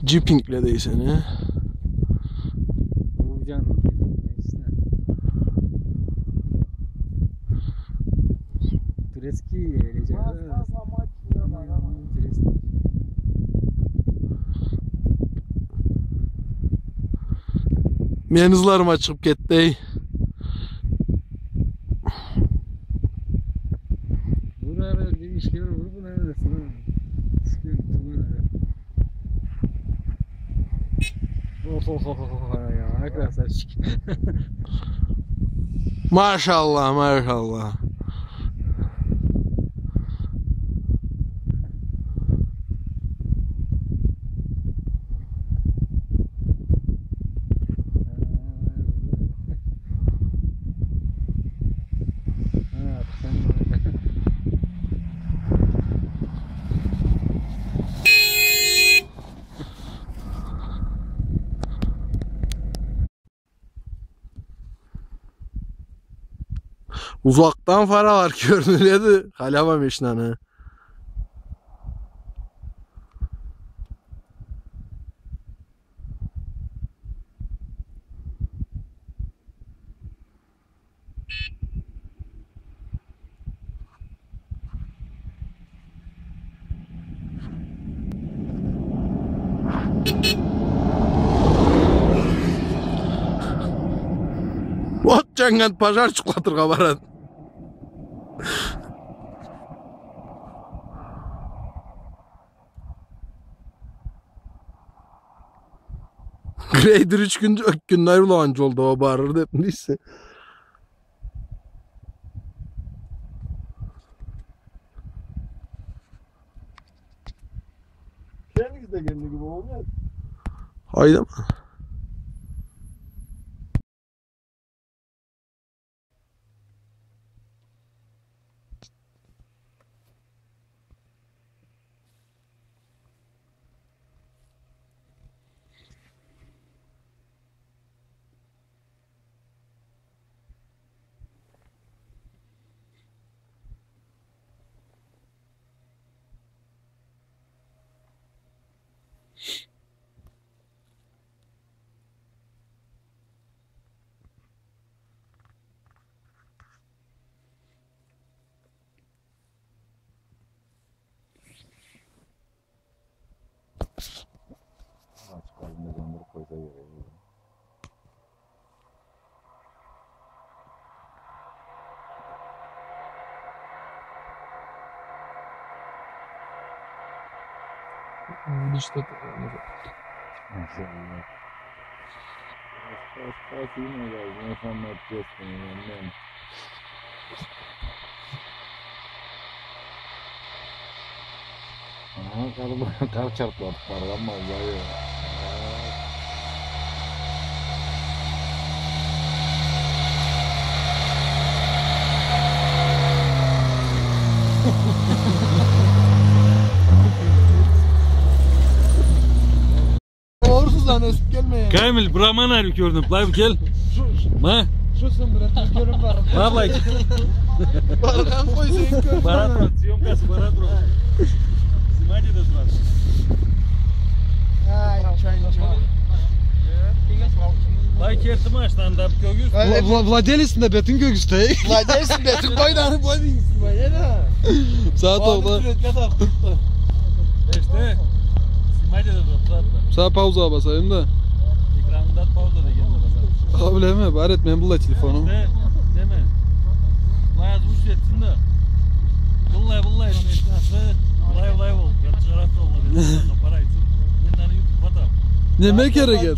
Jeepingle değilse ne? Tureski Menizlerim açıp gitti. Buraya bir işgal olur bu neredesin? Ya ne kadar saçık. Maşallah maşallah. Uzaktan faralar görünüyordu. Halava meşnanı. Ot jangan pajar çikolatırga barat. Grader 3 gün ökkün ayrılan yolda o bağırır hep neyse. Kendiniz de kendi gibi olmuyor. Haydi mı? Aç kalbinde döndürüp koysa göre. İşte Maşallah. Az yine geldi. Ne anlatacaksın yani. Aha kar çarptı atlardan vallahi ya. Doğrusu lan esip gelme ya. Kamil Brahman arı gördüm. Live gel. Ma? Şusun biraz görün var. Vallahi. Barkan koy sen gör. Baratro, съемкасы Baratro. Снимайте этот раз. Ay çayını çay. Lay kertime stand-up gögüz. Vladelisin de Betün Gögüstey. Vladelisin Betün koydanı boy değilsin bana ya. Saat oldu. İşte. Снимайте этот раз. Sağ pauza basayım da. Ekranında pauza da geldi. Kabul etme, bari etmeyin bulla telefonum. İşte, değil mi? Lay duş etsin de. Bullay. Live ol. Çıkarak da olmadı. Para için. Ben de YouTube'a da. Ne mekere gel.